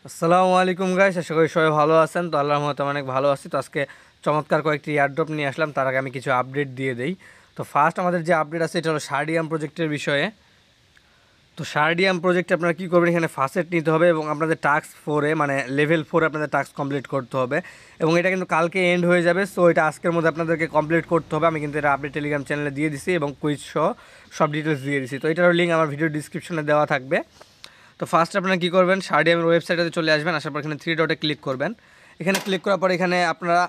আসসালামু আলাইকুম গাইস, আশা করি সবাই ভালো আছেন। তো আল্লাহর রহমতে অনেক ভালো আছি। তো আজকে চমৎকার কয়েকটি এয়ারড্রপ নিয়ে আসলাম, তার আগে আমি কিছু আপডেট দিয়ে দেই। তো ফার্স্ট আমাদের যে আপডেট আছে এটা হলো শার্ডিয়াম প্রজেক্টের বিষয়ে। তো শার্ডিয়াম প্রজেক্টে আপনারা কী করবেন, এখানে ফার্স্ট নিতে হবে এবং আপনাদের টাস্ক 4-এ মানে লেভেল 4 আপনাদের টাস্ক কমপ্লিট করতে হবে এবং এটা কিন্তু কালকে এন্ড হয়ে যাবে। সো এটা আজকের মধ্যে আপনাদেরকে কমপ্লিট করতে হবে। আমি কিন্তু এটা আপডেট টেলিগ্রাম চ্যানেলে দিয়ে দিছি এবং কুইজ সহ সব ডিটেলস দিয়ে দিছি। তো এটারও লিঙ্ক আমার ভিডিও ডিসক্রিপশনে দেওয়া থাকবে। তো ফার্স্ট আপনারা কী করবেন, শার্ডিয়ামের ওয়েবসাইটে চলে আসবেন। আসার পর এখানে থ্রি ডটে ক্লিক করবেন। এখানে ক্লিক করার পর এখানে আপনারা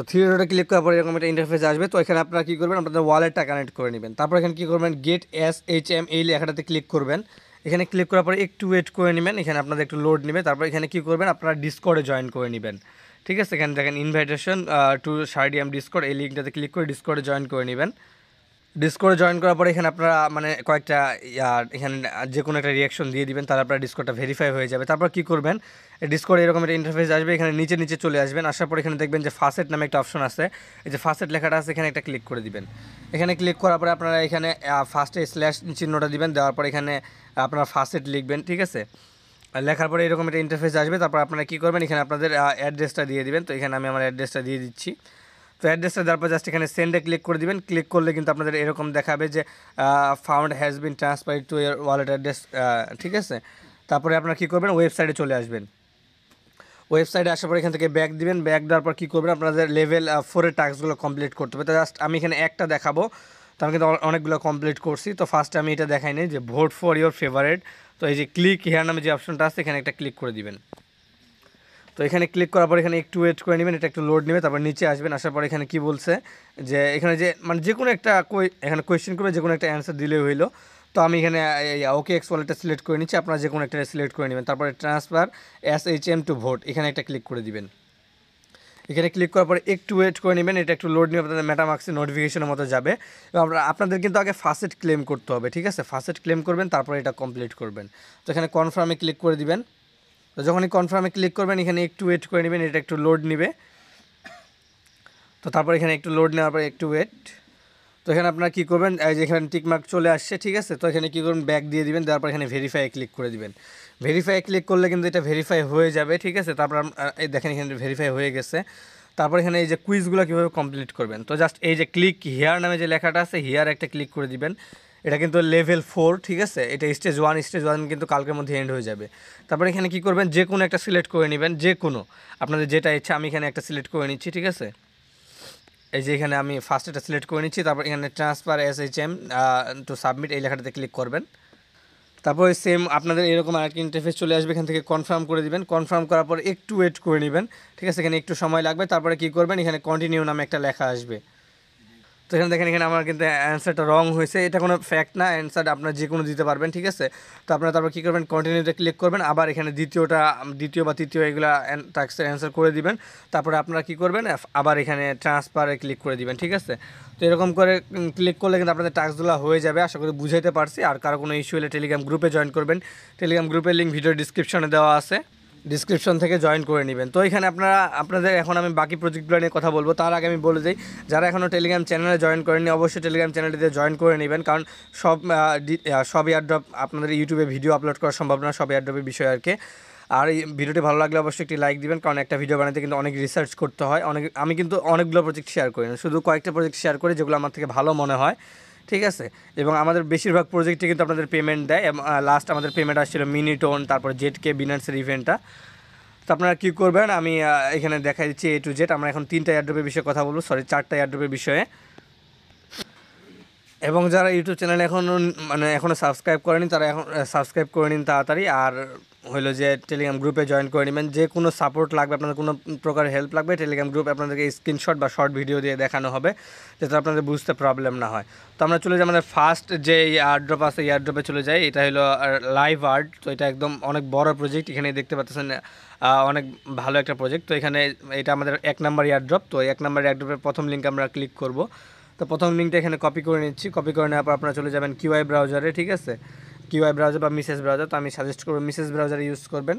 থ্রি ডটে ক্লিক করার পর এরকম একটা ইন্টারফেস আসবে। তো এখানে আপনারা কী করবেন, আপনাদের ওয়ালেটটা কানেক্ট করে নেবেন। তারপর এখানে কী করবেন, গেট SHM এই লেখাটাতে ক্লিক করবেন। এখানে ক্লিক করার পরে একটু ওয়েট করে নেবেন, এখানে আপনাদের একটু লোড নেবে। তারপর এখানে কী করবেন, আপনারা ডিসকর্ডে জয়েন করে নেবেন। ঠিক আছে, এখানে দেখেন ইনভাইটেশন টু শার্ডিয়াম ডিসকর্ড, এই লিঙ্কটাতে ক্লিক করে ডিসকর্ডে জয়েন করে নেবেন। ডিসকর্ডে জয়েন করার পরে এখানে আপনারা মানে কয়েকটা এখানে যে কোনো একটা রিয়াকশন দিয়ে দিবেন, তাহলে আপনার ডিসকর্ডটা ভেরিফাই হয়ে যাবে। তারপর কী করবেন, ডিসকর্ডে এরকম একটা ইন্টারফেস আসবে। এখানে নিচে নিচে চলে আসবেন। আসার পর এখানে দেখবেন যে ফাসেট নামে একটা অপশন আছে, এই যে ফাসেট লেখাটা আছে এখানে একটা ক্লিক করে দিবেন। এখানে ক্লিক করার পরে আপনারা এখানে ফার্স্টে স্ল্যাশ চিহ্নটা দিবেন, দেওয়ার পর এখানে আপনারা ফাসেট লিখবেন। ঠিক আছে, লেখার পরে এরকম একটা ইন্টারফেস আসবে। তারপর আপনারা কী করবেন, এখানে আপনাদের অ্যাড্রেসটা দিয়ে দিবেন। তো এখানে আমি আমার অ্যাড্রেসটা দিয়ে দিচ্ছি। তো অ্যাড্রেসটা দেওয়ার পর জাস্ট এখানে সেন্ডে ক্লিক করে দিবেন। ক্লিক করলে কিন্তু আপনাদের এরকম দেখাবে যে found has been transferred to year wallet address. ঠিক আছে, তারপরে আপনারা কী করবেন, ওয়েবসাইটে চলে আসবেন। ওয়েবসাইটে আসার পর এখান থেকে ব্যাক দিবেন। ব্যাক দেওয়ার পর কী করবেন, আপনাদের লেভেল 4-এর টাস্কগুলো কমপ্লিট করতে হবে। তো জাস্ট আমি এখানে একটা দেখাবো, তো আমি কিন্তু অনেকগুলো কমপ্লিট করছি। তো ফার্স্টে আমি এটা দেখাই নিই যে ভোট ফর ইয়োর ফেভারেট। তো এই যে ক্লিক হেয়ার নামে যে অপশনটা আছে এখানে একটা ক্লিক করে দিবেন। তো এখানে ক্লিক করার পর এখানে একটু ওয়েট করে নেবেন, এটা একটু লোড নেবে। তারপর নিচে আসবেন, আসার পর এখানে কি বলছে যে এখানে যে মানে যে কোনো একটা এখানে কোয়েশ্চেন করবে, যে কোনো একটা অ্যান্সার দিলে হইলো। তো আমি এখানে ওকে এক্স ওয়ালেটটা সিলেক্ট করে নিচ্ছি, আপনারা যে কোনো একটা সিলেক্ট করে নেবেন। তারপরে ট্রান্সফার SHM টু ভোট এখানে একটা ক্লিক করে দিবেন। এখানে ক্লিক করার পরে একটু ওয়েট করে নেবেন, এটা একটু লোড নিয়ে আপনাদের মেটামাক্সের নোটিফিকেশনের মতো যাবে এবং আপনাদের কিন্তু আগে ফার্স্ট ক্লেম করতে হবে। ঠিক আছে, ফার্স্ট ক্লেম করবেন, তারপরে এটা কমপ্লিট করবেন। তো এখানে কনফার্মে ক্লিক করে দিবেন। তো যখনই কনফার্মে ক্লিক করবেন এখানে একটু ওয়েট করে নেবেন, এটা একটু লোড নেবে। তো তারপর এখানে একটু লোড নেওয়ার পরে একটু ওয়েট। তো এখানে আপনারা কী করবেন, এই যে এখানে টিকমার্ক চলে আসছে। ঠিক আছে, তো এখানে কী করবেন, ব্যাক দিয়ে দিবেন। দেওয়ার পর এখানে ভেরিফাই ক্লিক করে দিবেন। ভেরিফাই ক্লিক করলে কিন্তু এটা ভেরিফাই হয়ে যাবে। ঠিক আছে, তারপর এই দেখেন এখানে ভেরিফাই হয়ে গেছে। তারপর এখানে এই যে কুইজগুলো কীভাবে কমপ্লিট করবেন, তো জাস্ট এই যে ক্লিক হিয়ার নামে যে লেখাটা আছে হিয়ার একটা ক্লিক করে দিবেন। এটা কিন্তু লেভেল 4। ঠিক আছে, এটা স্টেজ 1 কিন্তু কালকের মধ্যে এন্ড হয়ে যাবে। তারপর এখানে কী করবেন, যে কোনো একটা সিলেক্ট করে নেবেন, যে কোনো আপনাদের যেটা ইচ্ছা। আমি এখানে একটা সিলেক্ট করে নিচ্ছি। ঠিক আছে, এই যে এখানে আমি ফার্স্ট এটা সিলেক্ট করে নিচ্ছি। তারপর এখানে ট্রান্সফার SHM টু সাবমিট এই লেখাটাতে ক্লিক করবেন। তারপর সেম আপনাদের এরকম আরেকটি ইন্টারফেস চলে আসবে, এখান থেকে কনফার্ম করে দিবেন। কনফার্ম করার পর একটু ওয়েট করে নেবেন। ঠিক আছে, এখানে একটু সময় লাগবে। তারপরে কী করবেন, এখানে কন্টিনিউ নামে একটা লেখা আসবে। তো এখানে দেখেন এখানে আমার কিন্তু অ্যান্সারটা রং হয়েছে, এটা কোনো ফ্যাক্ট না, অ্যান্সার আপনারা যে কোনো দিতে পারবেন। ঠিক আছে, তো আপনারা তারপর কী করবেন, কন্টিনিউতে ক্লিক করবেন। আবার এখানে দ্বিতীয় বা তৃতীয় এগুলো টাস্কের অ্যান্সার করে দিবেন। তারপরে আপনারা কী করবেন, আবার এখানে ট্রান্সফারে ক্লিক করে দিবেন। ঠিক আছে, তো এরকম করে ক্লিক করলে কিন্তু আপনাদের টাস্কগুলো হয়ে যাবে। আশা করি বুঝাইতে পারছি। আর কারো কোনো ইস্যু হলে টেলিগ্রাম গ্রুপে জয়েন করবেন। টেলিগ্রাম গ্রুপের লিঙ্ক ভিডিও ডিসক্রিপশনে দেওয়া আছে, ডিসক্রিপশন থেকে জয়েন করে নেবেন। তো এখানে আপনাদের এখন আমি বাকি প্রজেক্টগুলো নিয়ে কথা বলবো। তার আগে আমি বলে দিই, যারা এখনও টেলিগ্রাম চ্যানেলে জয়েন করেননি অবশ্যই টেলিগ্রাম চ্যানেলটিতে জয়েন করে নেবেন, কারণ সব এয়ারড্রপ আপনাদের ইউটিউবে ভিডিও আপলোড করা সম্ভব না, সব এয়ারড্রপের বিষয় আর কি। আর এই ভিডিওটি ভালো লাগলে অবশ্যই একটি লাইক দিবেন, কারণ একটা ভিডিও বানাতে কিন্তু অনেক রিসার্চ করতে হয়। আমি কিন্তু অনেকগুলো প্রজেক্ট শেয়ার করি না, শুধু কয়েকটা প্রজেক্ট শেয়ার করি যেগুলো আমার থেকে ভালো মনে হয়। ঠিক আছে, এবং আমাদের বেশিরভাগ প্রজেক্টে কিন্তু আপনাদের পেমেন্ট দেয়। লাস্ট আমাদের পেমেন্ট আসছিল মিনিটোন, তারপর জেটকে বিনান্সের ইভেন্টটা। তো আপনারা কী করবেন, আমি এখানে দেখা দিচ্ছি A to Z। আমরা এখন 3টা এয়ারড্রপের বিষয়ে কথা বলবো, 4টা এয়ারড্রপের বিষয়ে। এবং যারা ইউটিউব চ্যানেলে এখনও সাবস্ক্রাইব করেনি তারা এখন সাবস্ক্রাইব করে নিন তাড়াতাড়ি। আর হলো যে টেলিগ্রাম গ্রুপে জয়েন করে নেবেন। যে কোনো সাপোর্ট লাগবে, আপনাদের কোনো প্রকার হেল্প লাগবে, টেলিগ্রাম গ্রুপ আপনাদেরকে স্ক্রিনশট বা শর্ট ভিডিও দিয়ে দেখানো হবে, যাতে আপনাদের বুঝতে প্রবলেম না হয়। তো আমরা চলে যাই আমাদের ফার্স্ট যে এয়ারড্রপ আছে, এয়ারড্রপে চলে যাই। এটা হলো লাইভ আর্ট। তো এটা একদম অনেক বড় প্রজেক্ট, এখানে দেখতে পাচ্ছেন অনেক ভালো একটা প্রজেক্ট। তো এখানে এটা আমাদের 1 নাম্বার এয়ারড্রপ। তো 1 নাম্বার এয়ারড্রপের প্রথম লিঙ্ক আমরা ক্লিক করব। তো প্রথম লিঙ্কটা এখানে কপি করে নিচ্ছি। কপি করে নেওয়ার পর আপনারা চলে যাবেন কিউআই ব্রাউজারে। ঠিক আছে, কিউআই ব্রাউজার বা মিসেস ব্রাউজার। তো আমি সাজেস্ট করবো মিসেস ব্রাউজারে ইউজ করবেন।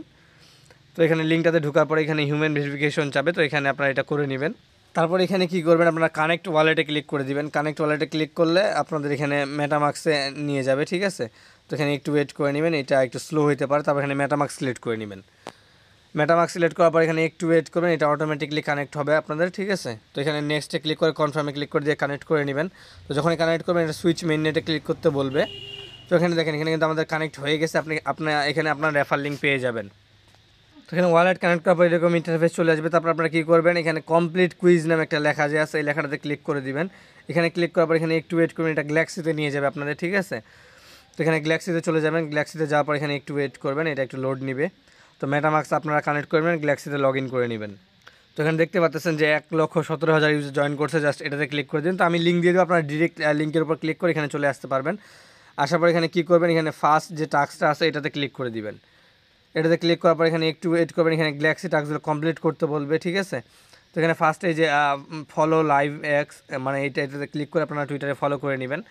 তো এখানে লিঙ্কটাতে ঢোকার পরে এখানে হিউম্যান ভেরিফিকেশন চাবে, তো এখানে আপনারা এটা করে নেবেন। তারপর এখানে কি করবেন, আপনারা কানেক্ট ওয়ালেটে ক্লিক করে দিবেন। কানেক্ট ওয়ালেটে ক্লিক করলে আপনাদের এখানে মেটামাক্সে নিয়ে যাবে। ঠিক আছে, তো এখানে একটু ওয়েট করে নেবেন, এটা একটু স্লো হতে পারে। তারপর এখানে মেটামাস্ক সিলেক্ট করে নেবেন। মেটামাস্ক সিলেক্ট করার পর এখানে একটু ওয়েট করবেন, এটা অটোমেটিকলি কানেক্ট হবে আপনাদের, ঠিক আছে। তো এখানে নেক্সটে ক্লিক করে কনফার্মে ক্লিক করে দিয়ে কানেক্ট করে নেবেন। তো যখনই কানেক্ট করবেন এটা সুইচ মেইন নেটে ক্লিক করতে বলবে। তো এখানে দেখেন এখানে কিন্তু আমাদের কানেক্ট হয়ে গেছে, এখানে আপনার রেফার লিঙ্ক পেয়ে যাবেন। তো এখানে ওয়ালেট কানেক্ট করার পর এরকম ইন্টারফেস চলে আসবে। তারপর আপনারা কী করবেন, এখানে কমপ্লিট কুইজ নামে একটা লেখা যে আছে এই লেখাটাতে ক্লিক করে দিবেন। এখানে ক্লিক করার পর এখানে একটু ওয়েট করবেন, এটা গ্যালাক্সিতে নিয়ে যাবে আপনাদের, ঠিক আছে। তো এখানে গ্যালাক্সিতে চলে যাবেন, গ্যালাক্সিতে যাওয়ার পর এখানে একটু ওয়েট করবেন, এটা একটু লোড নেবে। তো মেটামাস্ক আপনারা কানেক্ট করবেন, গ্যালাক্সিতে লগ ইন করে নেবেন। তো এখানে দেখতে পাচ্ছেন যে 1,17,000 ইউজার জয়েন করছে, জাস্ট এটাতে ক্লিক করে দিন। তো আমি লিঙ্ক দিয়ে দেবো, আপনারা ডিরেক্ট লিঙ্কের উপর ক্লিক করে এখানে চলে আসতে পারবেন। আসার পর এখানে কী করবেন, এখানে ফার্স্ট যে টাস্কটা আছে এটাতে ক্লিক করে দিবেন। এটাতে ক্লিক করার পর এখানে একটু ওয়েট করবেন, এখানে গ্যালাক্সি টাস্কগুলো কমপ্লিট করতে বলবে, ঠিক আছে। তো এখানে ফার্স্টে যে ফলো লাইভ এক্স মানে এটাতে ক্লিক করে আপনারা টুইটারে ফলো করে নেবেন।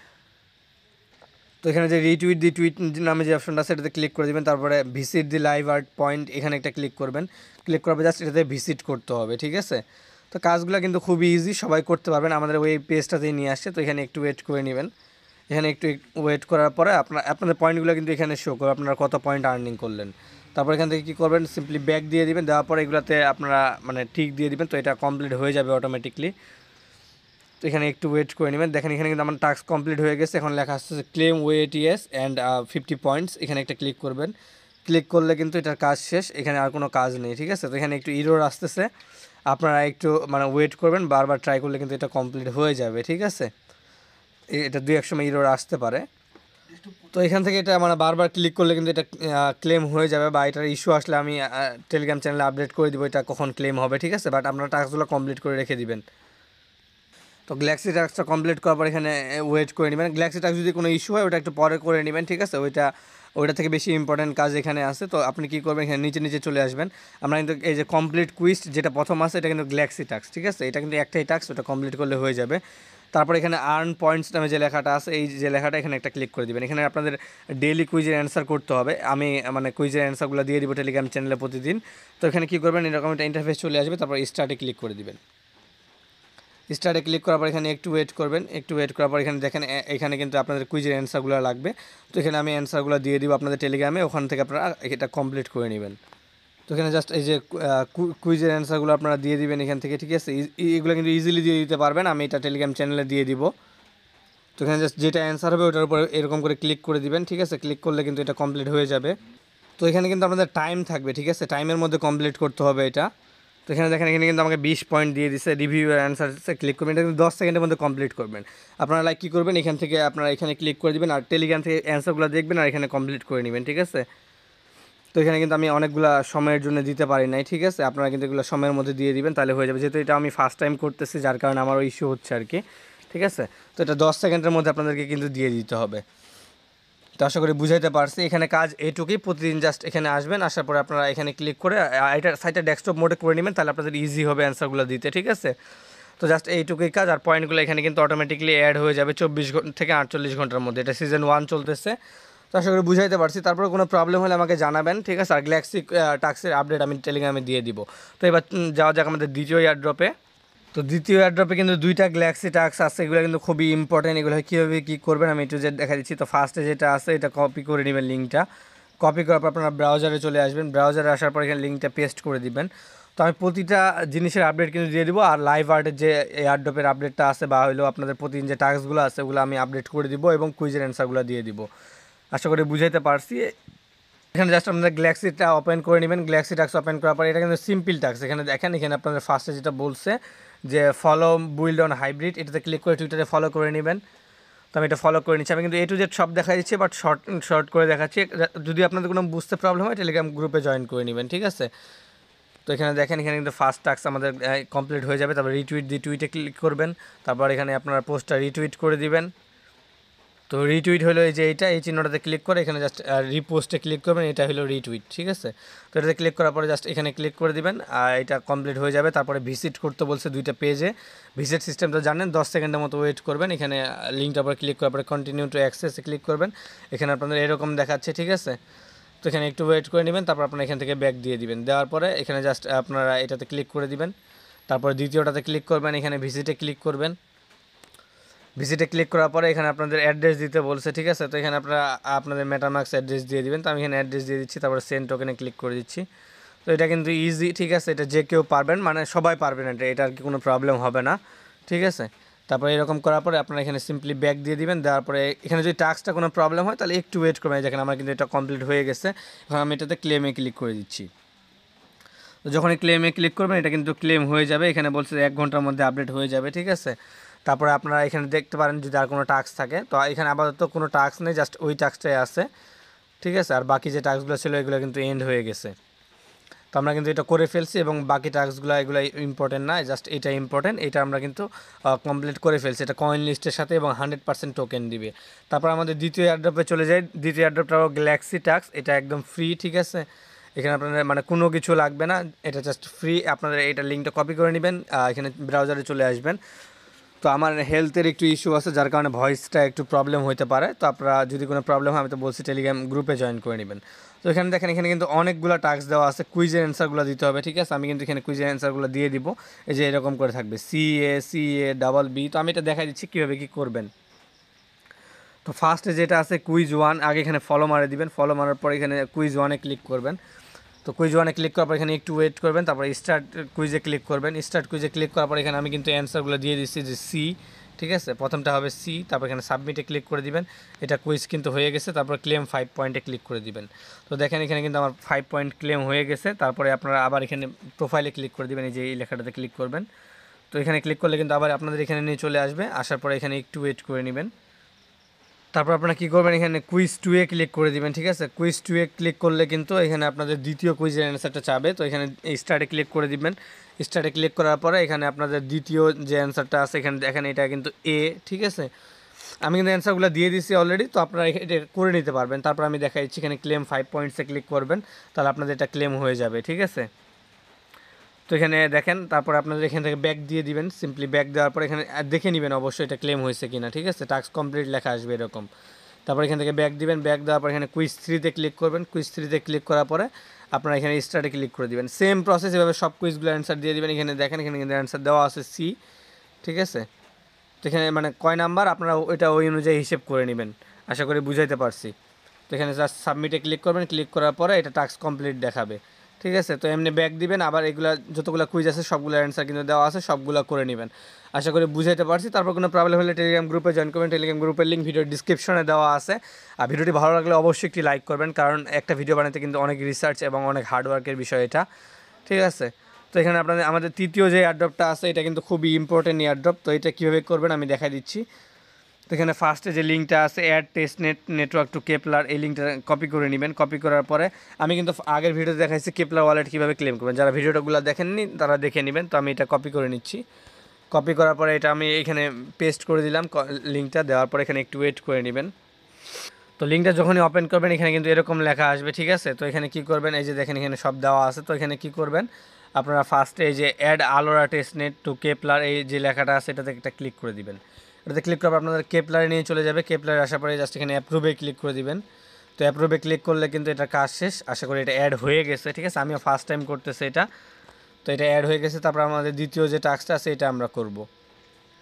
তো এখানে যে রিটুইট দি টুইট নামে যে অপশনটা আছে এটাতে ক্লিক করে দেবেন। তারপরে visit the live art point এখানে একটা ক্লিক করবেন। ক্লিক করার পর জাস্ট এটাতে ভিজিট করতে হবে, ঠিক আছে। তো কাজগুলো কিন্তু খুবই ইজি, সবাই করতে পারবেন। আমাদের ওই পেজটাতেই নিয়ে আসছে। তো এখানে একটু ওয়েট করে নেবেন। এখানে একটু ওয়েট করার পরে আপনাদের পয়েন্টগুলো কিন্তু এখানে শো করবে, আপনারা কত পয়েন্ট আর্নিং করলেন। তারপর এখান থেকে কী করবেন, সিম্পলি ব্যাক দিয়ে দিবেন। দেওয়ার পরে এগুলোতে আপনারা মানে টিক দিয়ে দিবেন। তো এটা কমপ্লিট হয়ে যাবে অটোমেটিকলি। তো এখানে একটু ওয়েট করে নেবেন। দেখেন এখানে কিন্তু আমার টাস্ক কমপ্লিট হয়ে গেছে। এখন লেখা আসছে ক্লেম ওয়েটিএস অ্যান্ড 50 পয়েন্টস, এখানে একটা ক্লিক করবেন। ক্লিক করলে কিন্তু এটার কাজ শেষ, এখানে আর কোনো কাজ নেই, ঠিক আছে। তো এখানে একটু ইরর আসতেছে, আপনারা একটু মানে ওয়েট করবেন, বারবার ট্রাই করলে কিন্তু এটা কমপ্লিট হয়ে যাবে, ঠিক আছে। এটা 2-1 সময় ইরর আসতে পারে। তো এখান থেকে এটা মানে বারবার ক্লিক করলে কিন্তু এটা ক্লেম হয়ে যাবে, বা এটার ইস্যু আসলে আমি টেলিগ্রাম চ্যানেলে আপডেট করে দিব এটা কখন ক্লেম হবে, ঠিক আছে। বাট আপনারা টাস্কগুলো কমপ্লিট করে রেখে দিবেন। তো গ্যালাক্সি টাস্কটা কমপ্লিট করার পর এখানে ওয়েট করে নেবেন। গ্যালাক্সি টাস্ক যদি কোনো ইস্যু হয় ওটা একটু পরে করে নেবেন, ঠিক আছে। ওইটা থেকে বেশি ইম্পর্টেন্ট কাজ এখানে আছে। তো আপনি কী করবেন, এখানে নিচে চলে আসবেন। আমরা কিন্তু এই যে কমপ্লিট কুইজ যেটা প্রথম আছে এটা কিন্তু গ্যালাক্সি টাস্ক, ঠিক আছে। এটা কিন্তু একটাই টাস্ক, ওটা কমপ্লিট করলে হয়ে যাবে। তারপর এখানে আর্ন পয়েন্টস নামে যে লেখাটা আছে এই যে লেখাটা এখানে একটা ক্লিক করে দেবেন। এখানে আপনাদের ডেইলি কুইজের অ্যান্সার করতে হবে। আমি মানে কুইজের অ্যান্সারগুলো দিয়ে দিব টেলিগ্রাম চ্যানেলে প্রতিদিন। তো এখানে কী করবেন, এরকম একটা ইন্টারফেস চলে আসবে। তারপর স্টার্টে ক্লিক করে দিবেন। স্টার্টে ক্লিক করার পর এখানে একটু ওয়েট করবেন। একটু ওয়েট করার পর এখানে দেখেন এখানে কিন্তু আপনাদের কুইজের অ্যান্সারগুলো লাগবে। তো এখানে আমি অ্যান্সারগুলো দিয়ে দিব আপনাদের টেলিগ্রামে, ওখান থেকে আপনারা এটা কমপ্লিট করে নেবেন। তো এখানে জাস্ট এই যে কুইজের অ্যান্সারগুলো আপনারা দিয়ে দিবেন এখান থেকে, ঠিক আছে। এগুলো কিন্তু ইজিলি দিয়ে দিতে পারবেন, আমি এটা টেলিগ্রাম চ্যানেলে দিয়ে দিব। তো এখানে জাস্ট যেটা অ্যান্সার হবে ওটার উপর এরকম করে ক্লিক করে দিবেন, ঠিক আছে। ক্লিক করলে কিন্তু এটা কমপ্লিট হয়ে যাবে। তো এখানে কিন্তু আপনাদের টাইম থাকবে, ঠিক আছে, টাইমের মধ্যে কমপ্লিট করতে হবে এটা। তো এখানে দেখেন এখানে কিন্তু আমাকে 20 পয়েন্ট দিয়ে দিচ্ছে। রিভিউ অ্যান্সারসে ক্লিক করবেন, এটা কিন্তু 10 সেকেন্ডের মধ্যে কমপ্লিট করবেন। আপনারা লাইক কী করবেন, এখান থেকে আপনারা এখানে ক্লিক করে দেবেন আর টেলিগ্রাম থেকে অ্যান্সারগুলো দেখবেন আর এখানে কমপ্লিট করে নেবেন, ঠিক আছে। তো এখানে কিন্তু আমি অনেকগুলো সময়ের জন্য দিতে পারি নাই, ঠিক আছে। আপনারা কিন্তু এগুলো সময়ের মধ্যে দিয়ে দিবেন, তাহলে হয়ে যাবে। যেহেতু এটা আমি ফার্স্ট টাইম করতেছি যার কারণে আমারও ইস্যু হচ্ছে আর কি, ঠিক আছে। তো এটা 10 সেকেন্ডের মধ্যে আপনাদেরকে কিন্তু দিয়ে দিতে হবে। তো আশা করি বুঝাইতে পারছি। এখানে কাজ এটুকুই, প্রতিদিন জাস্ট এখানে আসবেন, আসার পরে আপনারা এখানে ক্লিক করে এটা সাইটে ডেস্কটপ মোডে করে নেবেন, তাহলে আপনাদের ইজি হবে অ্যান্সারগুলো দিতে, ঠিক আছে। তো জাস্ট এইটুকুই কাজ। আর পয়েন্টগুলো এখানে কিন্তু অটোমেটিকলি অ্যাড হয়ে যাবে 24 থেকে 48 ঘন্টার মধ্যে। এটা সিজন 1 চলতেছে। তো আশা করি বুঝাইতে পারছি। তারপরে কোনো প্রবলেম হলে আমাকে জানাবেন, ঠিক আছে। আর গ্যালাক্সি টাস্কের আপডেট আমি টেলিগ্রামে দিয়ে দিব। তো এবার যাওয়া যাক আমাদের দ্বিতীয় এয়ারড্রপে। তো দ্বিতীয় এয়ারড্রপে কিন্তু 2টা গ্যালাক্সি টাস্ক আছে, এগুলো কিন্তু খুবই ইম্পর্টেন্ট। এগুলো কীভাবে কী করবেন আমি একটু দেখা দিচ্ছি। তো ফার্স্টে যেটা আছে এটা কপি করে নেবেন, লিঙ্কটা কপি করার পর আপনারা ব্রাউজারে চলে আসবেন। ব্রাউজারে আসার পর এখানে লিঙ্কটা পেস্ট করে দিবেন। তো আমি প্রতিটা জিনিসের আপডেট কিন্তু দিয়ে দিব। আর লাইভ আর্টের যে এয়ারড্রপের আপডেটটা আছে বা হলো আপনাদের প্রতিদিন যে টাস্কগুলো আছে ওগুলো আমি আপডেট করে দিব এবং কুইজের অ্যান্সারগুলো দিয়ে দিব। আশা করি বুঝাইতে পারছি। এখানে জাস্ট আপনাদের গ্যালাক্সিটা ওপেন করে নেবেন। গ্যালাক্সি টাস্ক ওপেন করার পর এটা কিন্তু সিম্পল টাস্ক। এখানে দেখেন এখানে আপনাদের ফার্স্টে যেটা বলছে যে ফলো বুইল্ড অন হাইব্রিড, এটাতে ক্লিক করে টুইটারে ফলো করে নেবেন। তো আমি এটা ফলো করে নিচ্ছি। আমি কিন্তু A to Z সব দেখা দিচ্ছি, বাট শর্ট করে দেখাচ্ছি। যদি আপনাদের কোনো বুঝতে প্রবলেম হয় টেলিগ্রাম গ্রুপে জয়েন করে নেবেন, ঠিক আছে। তো এখানে দেখেন এখানে কিন্তু ফার্স্ট টাস্ক আমাদের কমপ্লিট হয়ে যাবে। তারপর রিটুইট দি টুইটে ক্লিক করবেন। তারপর এখানে আপনারা পোস্টটা রিটুইট করে দিবেন। তো রিটুইট হলো এই যে এই চিহ্নটাতে ক্লিক করে এখানে জাস্ট রিপোস্টে ক্লিক করবেন, এটা হলো রিটুইট, ঠিক আছে। তো এটাতে ক্লিক করার পরে জাস্ট এখানে ক্লিক করে দিবেন আর এটা কমপ্লিট হয়ে যাবে। তারপরে ভিজিট করতে বলছে 2টা পেজে। ভিজিট সিস্টেমটা জানেন, 10 সেকেন্ডের মতো ওয়েট করবেন। এখানে লিঙ্কটার পরে ক্লিক করার পরে কন্টিনিউ টু অ্যাক্সেসে ক্লিক করবেন। এখানে আপনাদের এরকম দেখাচ্ছে, ঠিক আছে। তো এখানে একটু ওয়েট করে নেবেন, তারপর আপনারা এখান থেকে ব্যাক দিয়ে দিবেন। দেওয়ার পরে এখানে জাস্ট আপনারা এটাতে ক্লিক করে দিবেন। তারপর দ্বিতীয়টাতে ক্লিক করবেন, এখানে ভিজিটে ক্লিক করবেন। ভিজিটে ক্লিক করার পরে এখানে আপনাদের অ্যাড্রেস দিতে বলছে, ঠিক আছে। তো এখানে আপনারা আপনাদের মেটামাক্স অ্যাড্রেস দিয়ে দিবেন। তো আমি এখানে অ্যাড্রেস দিয়ে দিচ্ছি, তারপরে সেন্ড টোকেনে ক্লিক করে দিচ্ছি। তো এটা কিন্তু ইজি, ঠিক আছে, এটা যে কেউ পারবেন, মানে সবাই পারবেন, এটা আর কি কোনো প্রবলেম হবে না, ঠিক আছে। তারপরে এরকম করার পরে আপনারা এখানে সিম্পলি ব্যাক দিয়ে দিবেন। দেওয়ার পরে এখানে যদি টাস্কটা কোনো প্রবলেম হয় তাহলে একটু ওয়েট করবেন। দেখেন আমার কিন্তু এটা কমপ্লিট হয়ে গেছে। এখন আমি এটাতে ক্লেমে ক্লিক করে দিচ্ছি। তো যখনই ক্লেমে ক্লিক করবেন এটা কিন্তু ক্লেম হয়ে যাবে। এখানে বলছে 1 ঘন্টার মধ্যে আপডেট হয়ে যাবে, ঠিক আছে। তারপরে আপনারা এখানে দেখতে পারেন যদি আর কোনো টাস্ক থাকে। তো এখানে আপাতত কোনো টাস্ক নেই, জাস্ট ওই টাস্কটাই আছে, ঠিক আছে। আর বাকি যে টাস্কগুলো ছিল এগুলো কিন্তু এন্ড হয়ে গেছে। তো আমরা কিন্তু এটা করে ফেলছি এবং বাকি টাস্কগুলো এগুলো ইম্পর্টেন্ট না, জাস্ট এটা ইম্পর্টেন্ট। এটা আমরা কিন্তু কমপ্লিট করে ফেলছি। এটা কয়েন লিস্টের সাথে এবং 100% টোকেন দিবে। তারপর আমাদের দ্বিতীয় এয়ারড্রপে চলে যাই। দ্বিতীয় এয়ারড্রপটাও গ্যালাক্সি টাস্ক, এটা একদম ফ্রি, ঠিক আছে। এখানে আপনাদের মানে কোনো কিছু লাগবে না, এটা জাস্ট ফ্রি। আপনারা এটা লিঙ্কটা কপি করে নেবেন, এখানে ব্রাউজারে চলে আসবেন। তো আমার হেলথের একটু ইস্যু আছে যার কারণে ভয়েসটা একটু প্রবলেম হতে পারে। তো আপনারা যদি কোনো প্রবলেম হয় আমি তো বলছি টেলিগ্রাম গ্রুপে জয়েন করে নেবেন। তো এখানে দেখেন এখানে কিন্তু অনেকগুলো টাস্ক দেওয়া আছে, কুইজের অ্যান্সারগুলো দিতে হবে, ঠিক আছে। আমি কিন্তু এখানে কুইজের অ্যান্সারগুলো দিয়ে দিব। এই যে এরকম করে থাকবে CA ডাবল বি। তো আমি এটা দেখাই দিচ্ছি কীভাবে কী করবেন। তো ফার্স্টে যেটা আছে কুইজ 1, আগে এখানে ফলো মারে দিবেন। ফলো মারার পর এখানে কুইজ 1-এ ক্লিক করবেন। তো কুইজ 1-এ ক্লিক করার পর এখানে একটু ওয়েট করবেন। তারপরে স্টার্ট কুইজে ক্লিক করবেন। স্টার্ট কুইজে ক্লিক করার পর এখানে আমি কিন্তু অ্যান্সারগুলো দিয়ে দিচ্ছি যে সি, ঠিক আছে। প্রথমটা হবে সি। তারপর এখানে সাবমিটে ক্লিক করে দিবেন। এটা কুইজ কিন্তু হয়ে গেছে। তারপর ক্লেম 5 পয়েন্টে ক্লিক করে দিবেন। তো দেখেন এখানে কিন্তু আমার 5 পয়েন্ট ক্লেম হয়ে গেছে। তারপরে আপনারা আবার এখানে প্রোফাইলে ক্লিক করে দিবেন, এই যে এই লেখাটাতে ক্লিক করবেন। তো এখানে ক্লিক করলে কিন্তু আবার আপনাদের এখানে নিয়ে চলে আসবে। আসার পরে এখানে একটু ওয়েট করে নেবেন। তারপর আপনারা কী করবেন, এখানে কুইজ 2-এ ক্লিক করে দিবেন, ঠিক আছে। কুইজ 2-এ ক্লিক করলে কিন্তু এখানে আপনাদের দ্বিতীয় কুইজের অ্যান্সারটা চাবে। তো এখানে স্টার্টে ক্লিক করে দিবেন। স্টার্টে ক্লিক করার পরে এখানে আপনাদের দ্বিতীয় যে অ্যান্সারটা আছে এখানে দেখেন এটা কিন্তু এ, ঠিক আছে। আমি কিন্তু অ্যান্সারগুলো দিয়ে দিচ্ছি অলরেডি, তো আপনারা এটা করে নিতে পারবেন। তারপর আমি দেখাই দিচ্ছি এখানে ক্লেম 5 পয়েন্টসে ক্লিক করবেন, তাহলে আপনাদের এটা ক্লেম হয়ে যাবে, ঠিক আছে। তো এখানে দেখেন তারপর আপনাদের এখান থেকে ব্যাক দিয়ে দিবেন। সিম্পলি ব্যাক দেওয়ার পর এখানে দেখে নেবেন অবশ্যই এটা ক্লেম হয়েছে কিনা, ঠিক আছে। টাস্ক কমপ্লিট লেখা আসবে এরকম। তারপর এখান থেকে ব্যাক দিবেন। ব্যাক দেওয়ার পর এখানে কুইজ 3-তে ক্লিক করবেন। কুইজ 3-তে ক্লিক করার পরে আপনারা এখানে স্টার্টে ক্লিক করে দিবেন। সেম প্রসেস, এভাবে সব কুইজগুলো অ্যান্সার দিয়ে দিবেন। এখানে দেখেন এখানে কিন্তু অ্যান্সার দেওয়া আছে সি, ঠিক আছে। তো এখানে মানে কয় নাম্বার আপনারা ওইটা ওই অনুযায়ী হিসেব করে নেবেন। আশা করি বুঝাইতে পারছি। তো এখানে জাস্ট সাবমিটে ক্লিক করবেন। ক্লিক করার পরে এটা টাস্ক কমপ্লিট দেখাবে, ঠিক আছে। তো এমনি ব্যাক দিবেন। আবার এগুলো যতগুলো কুইজ আছে সবগুলো অ্যান্সার কিন্তু দেওয়া আছে, সবগুলো করে নেবেন। আশা করি বুঝাইতে পারছি। তারপর কোনো প্রবলেম হলে টেলিগ্রাম গ্রুপে জয়েন করবেন। টেলিগ্রাম গ্রুপের লিঙ্ক ভিডিও ডিসক্রিপশনে দেওয়া আছে। আর ভিডিওটি ভালো লাগলে অবশ্যই একটি লাইক করবেন, কারণ একটা ভিডিও বানাতে কিন্তু অনেক রিসার্চ এবং অনেক হার্ডওয়ার্কের বিষয় এটা, ঠিক আছে। তো এখানে আপনাদের আমাদের তৃতীয় যে এয়ারড্রপটা আছে এটা কিন্তু খুবই ইম্পর্টেন্ট এয়ারড্রপ। তো এটা কীভাবে করবেন আমি দেখাই দিচ্ছি। তো এখানে ফার্স্টে যে লিঙ্কটা আছে add test network to Keplr, এই লিঙ্কটা কপি করে নেবেন। কপি করার পরে আমি কিন্তু আগের ভিডিওতে দেখাইছি কেপলার ওয়ালেট কীভাবে ক্লেম করবেন। যারা ভিডিওটাগুলো দেখেননি তারা দেখে নেবেন। তো আমি এটা কপি করে নিচ্ছি। কপি করার পরে এটা আমি এখানে পেস্ট করে দিলাম লিঙ্কটা। দেওয়ার পরে এখানে একটু ওয়েট করে নেবেন। তো লিঙ্কটা যখনই ওপেন করবেন এখানে কিন্তু এরকম লেখা আসবে, ঠিক আছে। তো এখানে কী করবেন, এই যে দেখেন এখানে সব দেওয়া আছে। তো এখানে কী করবেন, আপনারা ফার্স্টে এই যে অ্যাড আলোরা টেস্টনেট টু কেপলার, এই যে লেখাটা আছে এটাতে একটা ক্লিক করে দিবেন। এটাতে ক্লিক করার পর আপনাদের কেপলারে নিয়ে চলে যাবে। কেপলারে আসার পরে জাস্ট এখানে অ্যাপ্রুভে ক্লিক করে দিবেন। তো অ্যাপ্রুভে ক্লিক করলে কিন্তু এটা কাজ শেষ। আশা করি এটা অ্যাড হয়ে গেছে, ঠিক আছে। আমিও ফার্স্ট টাইম করতেছি এটা। তো এটা অ্যাড হয়ে গেছে। তারপর আমাদের দ্বিতীয় যে টাস্কটা আছে এটা আমরা করব।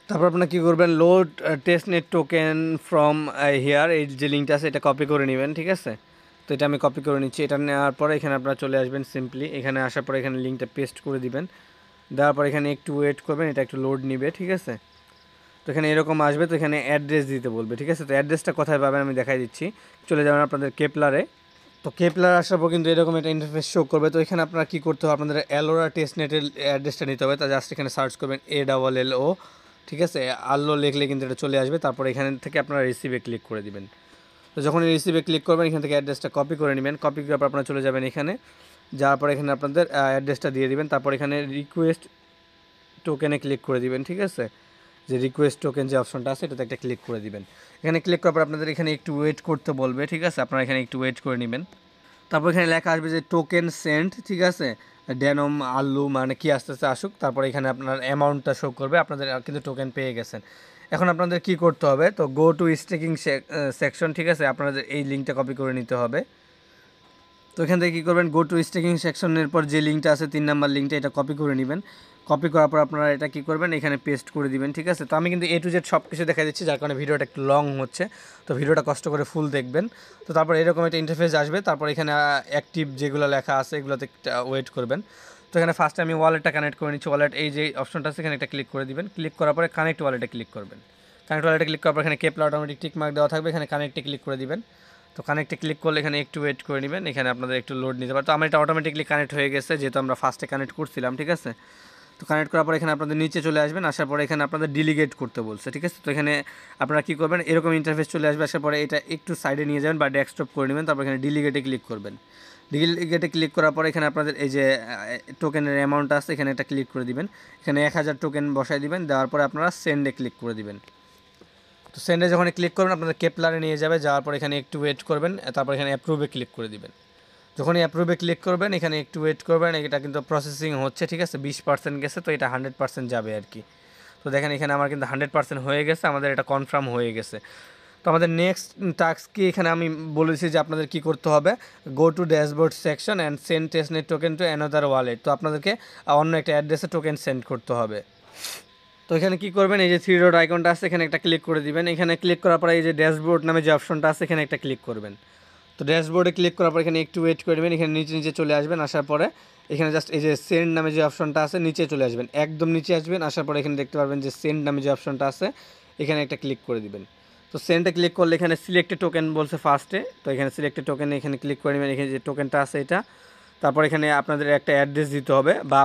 তারপর আপনারা কী করবেন, load testnet token from here, এই যে লিঙ্কটা আছে এটা কপি করে নেবেন, ঠিক আছে। তো এটা আমি কপি করে নিচ্ছি। এটা নেওয়ার পরে এখানে আপনারা চলে আসবেন। সিম্পলি এখানে আসার পরে এখানে লিঙ্কটা পেস্ট করে দিবেন। দেওয়ার পর এখানে একটু ওয়েট করবেন, এটা একটু লোড নিবে, ঠিক আছে। তো এখানে এরকম আসবে। তো এখানে অ্যাড্রেস দিতে বলবে, ঠিক আছে। তো অ্যাড্রেসটা কোথায় পাবেন আমি দেখাই দিচ্ছি। চলে যাবেন আপনাদের কেপলারে। তো কেপলার আসার পর কিন্তু এরকম একটা ইন্টারফেস শো করবে। তো এখানে আপনারা কী করতে হবে, আপনাদের অ্যালোরা টেস্টনেটের অ্যাড্রেসটা নিতে হবে। তা জাস্ট এখানে সার্চ করবেন ALLO, ঠিক আছে। আল্লো লিখলে কিন্তু এটা চলে আসবে। তারপর এখান থেকে আপনারা রিসিভে ক্লিক করে দিবেন। তো যখন রিসিভে ক্লিক করবেন এখান থেকে অ্যাড্রেসটা কপি করে নেবেন। কপি করার পর আপনারা চলে যাবেন এখানে। যাওয়ার পর এখানে আপনাদের অ্যাড্রেসটা দিয়ে দিবেন। তারপর এখানে রিকোয়েস্ট টোকেনে ক্লিক করে দিবেন, ঠিক আছে। যে রিকোয়েস্ট টোকেন যে অপশনটা আছে এটাতে একটা ক্লিক করে দিবেন। এখানে ক্লিক করার পর আপনাদের এখানে একটু ওয়েট করতে বলবে, ঠিক আছে। আপনারা এখানে একটু ওয়েট করে নেবেন। তারপর এখানে লেখা আসবে যে টোকেন সেন্ট, ঠিক আছে। ড্যানম আল্লু মানে কি আস্তে আস্তে আসুক। তারপর এখানে আপনার অ্যামাউন্টটা শো করবে, আপনাদের কিন্তু টোকেন পেয়ে গেছেন। এখন আপনাদের কি করতে হবে, তো গো টু স্টেকিং সেকশন, ঠিক আছে। আপনাদের এই লিঙ্কটা কপি করে নিতে হবে। তো এখান থেকে কী করবেন, গো টু স্টেকিং সেকশনের পর যে লিঙ্কটা আছে 3 নাম্বার লিঙ্কটা, এটা কপি করে নেবেন। কপি করার পর আপনারা এটা কী করবেন, এখানে পেস্ট করে দিবেন। ঠিক আছে, তো আমি কিন্তু A to Z সব কিছু দেখা দিচ্ছি, যার কারণে ভিডিওটা একটু লং হচ্ছে, তো ভিডিওটা কষ্ট করে ফুল দেখবেন। তো তারপর এরকম একটা ইন্টারফেস আসবে, তারপর এখানে অ্যাক্টিভ যেগুলো লেখা আছে এগুলোতে ওয়েট করবেন। তো এখানে ফার্স্টে আমি ওয়ালেটটা কানেক্ট করে নিচ্ছি। ওয়ালেট এই যে অপশনটা আছে এখানে একটা ক্লিক করে দিবেন। ক্লিক করার পরে কানেক্ট ওয়ালেটে ক্লিক করবেন। কানেক্ট ওয়ালেটে ক্লিক করার পর এখানে কেপলা অটোমেটিক টিক মার্ক দেওয়া থাকবে, এখানে কানেক্টে ক্লিক করে দিবেন। তো কানেক্টে ক্লিক করলে এখানে একটু ওয়েট করে নেবেন, এখানে আপনাদের একটু লোড নিতে পারে। তো আমার এটা অটোমেটিকলি কানেক্ট হয়ে গেছে, যেহেতু আমরা ফার্স্টে কানেক্ট করছিলাম। ঠিক আছে, তো কানেক্ট করার পর এখানে আপনাদের নিচে চলে আসবেন, আসার পরে এখানে আপনাদের ডিলিগেট করতে বলছে। ঠিক আছে, তো এখানে আপনারা কী করবেন, এরকম ইন্টারফেস চলে আসবে, আসার পরে এটা একটু সাইডে নিয়ে যাবেন বা ডেস্কটপ করে নেবেন। তারপর এখানে ডিলিগেটে ক্লিক করবেন। ডিলিগেটে ক্লিক করার পরে এখানে আপনাদের এই যে টোকেনের অ্যামাউন্ট আছে এখানে একটা ক্লিক করে দিবেন। এখানে 1000 টোকেন বসাই দিবেন, দেওয়ার পরে আপনারা সেন্ডে ক্লিক করে দিবেন। তো সেন্ডে যখন ক্লিক করবেন আপনাদের কেপলারে নিয়ে যাবে, যাওয়ার পর এখানে একটু ওয়েট করবেন, তারপর এখানে অ্যাপ্রুভে ক্লিক করে দিবেন। যখনই অ্যাপ্রুভে ক্লিক করবেন এখানে একটু ওয়েট করবেন, এটা কিন্তু প্রসেসিং হচ্ছে। ঠিক আছে, 20% গেছে, তো এটা 100% যাবে আর কি। তো দেখেন এখানে আমার কিন্তু 100% হয়ে গেছে, আমাদের এটা কনফার্ম হয়ে গেছে। তো আমাদের নেক্সট টাস্ক কি, এখানে আমি বলেছি যে আপনাদের কি করতে হবে, go to dashboard section and send testnet token to another wallet. তো আপনাদেরকে অন্য একটা অ্যাড্রেসে টোকেন সেন্ড করতে হবে। তো এখানে কী করবেন, এই যে 3 ডট আইকনটা আছে এখানে একটা ক্লিক করে দিবেন। এখানে ক্লিক করার পরে এই যে ড্যাশবোর্ড নামে যে অপশনটা আছে এখানে একটা ক্লিক করবেন। তো ড্যাশবোর্ডে ক্লিক করার পর এখানে একটু ওয়েট করবেন, এখানে নিচে নিচে চলে আসবেন। আসার পরে এখানে জাস্ট এই যে সেন্ড নামে যে অপশনটা আছে নিচে চলে আসবেন, একদম নিচে আসবেন। আসার পরে এখানে দেখতে পারবেন যে সেন্ড নামে যে অপশনটা আছে এখানে একটা ক্লিক করে দিবেন। তো সেন্ডে ক্লিক করলে এখানে সিলেক্টেড টোকেন বলছে ফার্স্টে, তো এখানে সিলেক্টেড টোকেনে এখানে ক্লিক করে নেবেন। এখানে যে টোকেনটা আছে এটা, তারপর এখানে আপনাদের একটা অ্যাড্রেস দিতে হবে, বা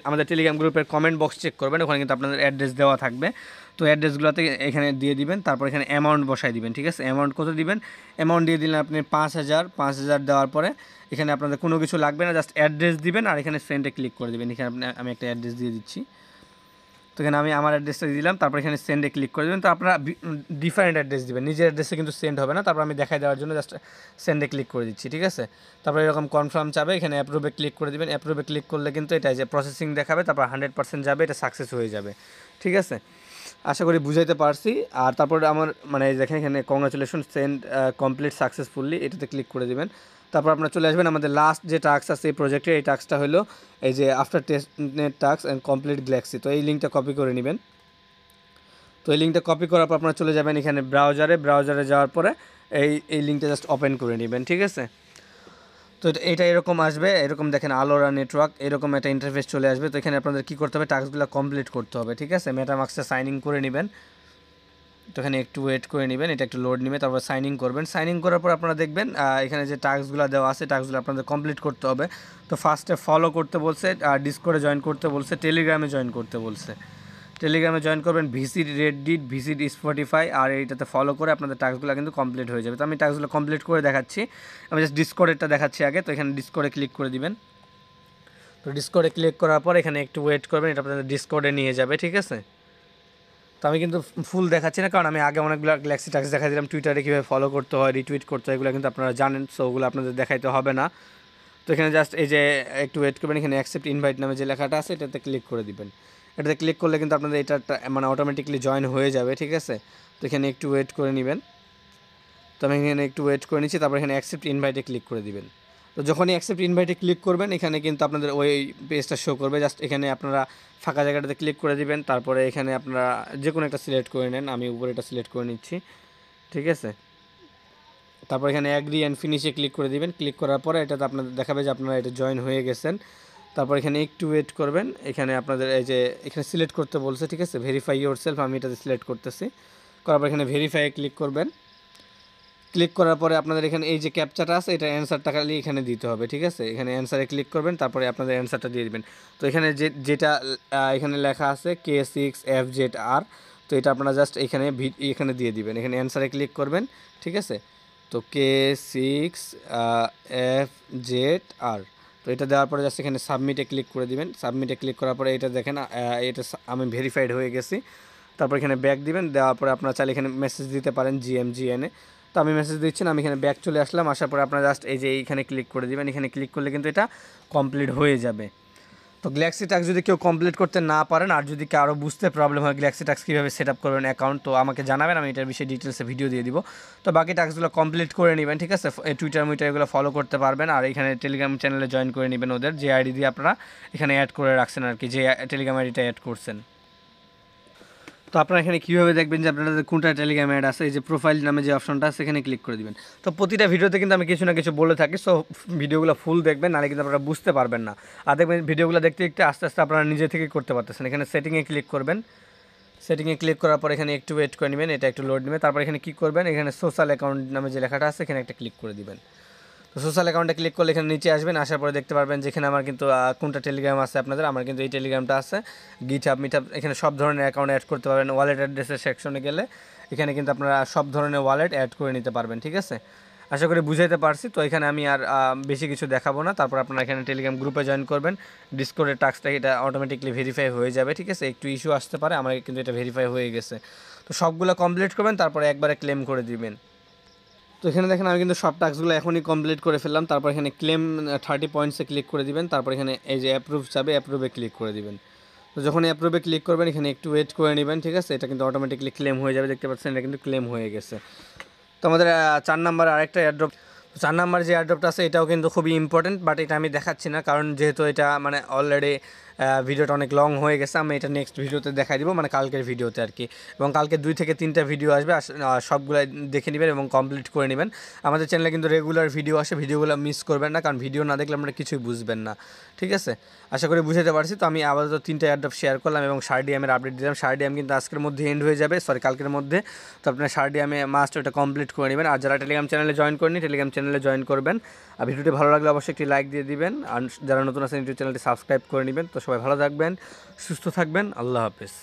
আমাদের টেলিগ্রাম গ্রুপের কমেন্ট বক্স চেক করবেন, ওখানে কিন্তু আপনাদের অ্যাড্রেস দেওয়া থাকবে। তো অ্যাড্রেসগুলোতে এখানে দিয়ে দিবেন, তারপর এখানে অ্যামাউন্ট বসাই দিবেন। ঠিক আছে, অ্যামাউন্ট কত দিবেন, অ্যামাউন্ট দিয়ে দিলেন আপনি 5000 দেওয়ার পরে এখানে আপনাদের কোনো কিছু লাগবে না, জাস্ট অ্যাড্রেস দিবেন আর এখানে সেন্ডে ক্লিক করে দেবেন। এখানে আমি একটা অ্যাড্রেস দিয়ে দিচ্ছি, তো এখানে আমি আমার অ্যাড্রেসটা দিলাম, তারপর এখানে সেন্ডে ক্লিক করে দেবেন। তো আপনারা ডিফারেন্ট অ্যাড্রেস দিবেন, নিজের অ্যাড্রেসে কিন্তু সেন্ড হবে না। তারপর আমি দেখাই দেওয়ার জন্য জাস্ট সেন্ডে ক্লিক করে দিচ্ছি। ঠিক আছে, তারপর এরকম কনফার্ম চাবে, এখানে অ্যাপ্রুভে ক্লিক করে দেবেন। অ্যাপ্রুভে ক্লিক করলে কিন্তু এটা যে প্রসেসিং দেখাবে, তারপর 100% যাবে, এটা সাকসেস হয়ে যাবে। ঠিক আছে, আশা করি বুঝাইতে পারছি। আর তারপর আমার মানে দেখেন এখানে কংগ্রাচুলেশন সেন্ড কমপ্লিট সাকসেসফুলি, এটাতে ক্লিক করে দেবেন। তারপর আপনারা চলে আসবেন আমাদের লাস্ট যে টাস্ক আছে এই প্রজেক্টে, এই টাস্কটা হলো এই যে after testnet task and complete Galaxy. তো এই লিঙ্কটা কপি করে নেবেন। তো এই লিঙ্কটা কপি করার পর আপনারা চলে যাবেন এখানে ব্রাউজারে যাওয়ার পরে এই লিঙ্কটা জাস্ট ওপেন করে নেবেন। ঠিক আছে, তো এটা এরকম আসবে, এরকম দেখেন আলোরা নেটওয়ার্ক এরকম একটা ইন্টারফেস চলে আসবে। তো এখানে আপনাদের কী করতে হবে, টাস্কগুলো কমপ্লিট করতে হবে। ঠিক আছে, মেটামাক্সে সাইন ইন করে নেবেন। তো এখানে একটু ওয়েট করে নেবেন, এটা একটু লোড নেবে, তারপর সাইন ইন করবেন। সাইন ইন করার পর আপনারা দেখবেন এখানে যে টাস্কগুলো দেওয়া আছে টাস্কগুলো আপনাদের কমপ্লিট করতে হবে। তো ফার্স্টে ফলো করতে বলছে, ডিসকর্ডে জয়েন করতে বলছে, টেলিগ্রামে জয়েন করতে বলছে। টেলিগ্রামে জয়েন করবেন, ভিসিট রেডিট, ভিসিট স্পটিফাই, আর এইটাতে ফলো করে আপনাদের টাস্কগুলো কিন্তু কমপ্লিট হয়ে যাবে। তো আমি টাস্কগুলো কমপ্লিট করে দেখাচ্ছি, আমি জাস্ট ডিসকর্ডেরটা দেখাচ্ছি আগে। তো এখানে ডিসকর্ডে ক্লিক করে দিবেন। তো ডিসকর্ডে ক্লিক করার পর এখানে একটু ওয়েট করবেন, এটা আপনাদের ডিসকর্ডে নিয়ে যাবে। ঠিক আছে, তো আমি কিন্তু ফুল দেখাচ্ছি না, কারণ আমি আগে অনেকগুলো গ্যালাক্সি টাস্ক দেখা দিলাম, টুইটারে কীভাবে ফলো করতে হয়, রিটুইট করতে হয়, এগুলো কিন্তু আপনারা জানেন, সো ওগুলো আপনাদের দেখাইতে হবে না। তো এখানে জাস্ট এই যে একটু ওয়েট করবেন, এখানে অ্যাকসেপ্ট ইনভাইট নামে যে লেখাটা আছে এটাতে ক্লিক করে দিবেন। এটাতে ক্লিক করলে কিন্তু আপনাদের এটা মানে অটোমেটিকলি জয়েন হয়ে যাবে। ঠিক আছে, তো এখানে একটু ওয়েট করে নেবেন। তো আমি এখানে একটু ওয়েট করে নিচ্ছি, তারপর এখানে অ্যাকসেপ্ট ইনভাইটে ক্লিক করে দিবেন। তো যখনই অ্যাকসেপ্ট ইনভাইটে ক্লিক করবেন এখানে কিন্তু আপনাদের ওই পেজটা শো করবে, জাস্ট এখানে আপনারা ফাঁকা জায়গাটাতে ক্লিক করে দিবেন। তারপরে এখানে আপনারা যে কোনো একটা সিলেক্ট করে নেন, আমি উপরে এটা সিলেক্ট করে নিচ্ছি। ঠিক আছে, তারপর এখানে অ্যাগ্রি অ্যান্ড ফিনিশে ক্লিক করে দিবেন। ক্লিক করার পরে এটাতে আপনাদের দেখাবে যে আপনারা এটা জয়েন হয়ে গেছেন। তারপর এখানে একটু ওয়েট করবেন, এখানে আপনাদের এই যে এখানে সিলেক্ট করতে বলছে। ঠিক আছে, ভেরিফাই ইয়োর সেলফ, আমি এটাতে সিলেক্ট করতেছি। করার পর এখানে ভেরিফাইয়ে ক্লিক করবেন। ক্লিক করার পরে আপনাদের এখানে এই যে ক্যাপচাটা আছে এটা অ্যান্সারটা খালি এখানে দিতে হবে। ঠিক আছে, এখানে অ্যান্সারে ক্লিক করবেন, তারপরে আপনাদের অ্যান্সারটা দিয়ে দিবেন। তো এখানে যেটা এখানে লেখা আছে K6FZR, তো এটা আপনারা জাস্ট এখানে দিয়ে দিবেন, এখানে অ্যান্সারে ক্লিক করবেন। ঠিক আছে, তো K6FZR, তো এটা দেওয়ার পরে জাস্ট এখানে সাবমিটে ক্লিক করে দিবেন। সাবমিটে ক্লিক করার পরে এটা দেখেন এটা আমি ভেরিফাইড হয়ে গেছি। তারপর এখানে ব্যাক দিবেন, দেওয়ার পরে আপনারা চাইলে এখানে মেসেজ দিতে পারেন GMGN-এ। তো আমি মেসেজ দিচ্ছি না, আমি এখানে ব্যাক চলে আসলাম। আসার পরে আপনারা জাস্ট এই যে এইখানে ক্লিক করে দিবেন। এখানে ক্লিক করলে কিন্তু এটা কমপ্লিট হয়ে যাবে। তো গ্যালাক্সি টাস্ক যদি কেউ কমপ্লিট করতে না পারেন আর যদি কারো বুঝতে প্রবলেম হয় গ্যালাক্সি টাস্ক কীভাবে সেট আপ করবেন অ্যাকাউন্ট, তো আমাকে জানাবেন, আমি এটার বিষয়ে ডিটেলসে ভিডিও দিয়ে দিব। তো বাকি টাস্কগুলো কমপ্লিট করে নেবেন, ঠিক আছে। টুইটার এগুলো ফলো করতে পারবেন, আর এখানে টেলিগ্রাম চ্যানেলে জয়েন করে নেবেন ওদের যে আইডি দিয়ে আপনারা এখানে অ্যাড করে রাখছেন আর কি, যে টেলিগ্রাম আইডিটা অ্যাড করছেন। তো আপনারা এখানে কীভাবে দেখবেন যে আপনাদের কোনটা টেলিগ্রাম অ্যাড আছে, এই যে প্রোফাইল নামে যে অপশনটা আছে সেখানে ক্লিক করে দিবেন। তো প্রতিটা ভিডিওতে কিন্তু আমি কিছু না কিছু বলে থাকি, সো ভিডিওগুলো ফুল দেখবেন, নাহলে কিন্তু আপনারা বুঝতে পারবেন না। আর দেখবেন ভিডিওগুলো দেখতে দেখতে আস্তে আস্তে আপনারা নিজে থেকে করতে পারতেছেন। এখানে সেটিংয়ে ক্লিক করবেন, সেটিংয়ে ক্লিক করার পর এখানে একটু ওয়েট করে নেবেন, এটা একটু লোড নেবে। তারপর এখানে কী করবেন, এখানে সোশ্যাল অ্যাকাউন্ট নামে যে লেখাটা আছে এখানে একটা ক্লিক করে দিবেন। তো সোশ্যাল অ্যাকাউন্টে ক্লিক করলে এখানে নিচে আসবেন, আসার পরে দেখতে পারবেন যেখানে আমার কিন্তু কোনটা টেলিগ্রাম আছে আপনাদের, আমার কিন্তু এই টেলিগ্রামটা আছে। গিটহাব, মিটহাব, এখানে সব ধরনের অ্যাকাউন্ট অ্যাড করতে পারবেন। ওয়ালেট অ্যাড্রেসের সেকশনে গেলে এখানে কিন্তু আপনারা সব ধরনের ওয়ালেট অ্যাড করে নিতে পারবেন, ঠিক আছে। আশা করি বুঝাইতে পারছি। তো এখানে আমি আর বেশি কিছু দেখাবো না। তারপর আপনারা এখানে টেলিগ্রাম গ্রুপে জয়েন করবেন, ডিসকর্ডের টাস্কটা এটা অটোমেটিকলি ভেরিফাই হয়ে যাবে, ঠিক আছে। একটু ইস্যু আসতে পারে, আমার কিন্তু এটা ভেরিফাই হয়ে গেছে। তো সবগুলো কমপ্লিট করবেন, তারপরে একবারে ক্লেম করে দিবেন। তো এখানে দেখেন আমি কিন্তু সব টাস্কগুলো এখনই কমপ্লিট করে ফেললাম। তারপর এখানে ক্লেম 30 পয়েন্টসে ক্লিক করে দিবেন। তারপর এখানে এই যে অ্যাপ্রুভ চাবে, অ্যাপ্রুভে ক্লিক করে দিবেন। তো যখন অ্যাপ্রুভে ক্লিক করবেন এখানে একটু ওয়েট করে নেবেন, ঠিক আছে। এটা কিন্তু অটোমেটিকলি ক্লেম হয়ে যাবে, দেখতে পাচ্ছেন এটা কিন্তু ক্লেম হয়ে গেছে। তো আমাদের 4 নাম্বার আরেকটা এয়ারড্রপ, 4 নাম্বার যে এয়ারড্রপটা আছে এটাও কিন্তু খুবই ইম্পর্টেন্ট, বাট এটা আমি দেখাচ্ছি না, কারণ যেহেতু এটা মানে অলরেডি ভিডিওটা অনেক লং হয়ে গেছে। আমি এটা নেক্সট ভিডিওতে দেখাই দিব, মানে কালকের ভিডিওতে আর কি। এবং কালকে 2 থেকে 3টা ভিডিও আসবে, সবগুলো দেখে নেবেন এবং কমপ্লিট করে নেবেন। আমাদের চ্যানেলে কিন্তু রেগুলার ভিডিও আসে, ভিডিওগুলো মিস করবেন না, কারণ ভিডিও না দেখলে আপনারা কিছুই বুঝবেন না, ঠিক আছে। আশা করি বুঝাতে পারছি। তো আমি আপাতত 3টা এয়ারড্রপ শেয়ার করলাম এবং শারডিয়ামের আপডেট দিলাম। শারডিয়াম কিন্তু আজকের মধ্যে এন্ড হয়ে যাবে, সরি কালকের মধ্যে। তো আপনার শারডিয়ামে মাস্ট ওটা কমপ্লিট করে নেবেন। আর যারা টেলিগ্রাম চ্যানেলে জয়েন করেনি টেলিগ্রাম চ্যানেলে জয়েন করবেন। আর ভিডিওটি ভালো লাগলে অবশ্যই একটি লাইক দিয়ে দিবেন, আর যারা নতুন আছেন ইউটিউব চ্যানেলটি সাবস্ক্রাইব করে নেবেন। তো সবাই ভালো থাকবেন, সুস্থ থাকবেন, আল্লাহ হাফেজ।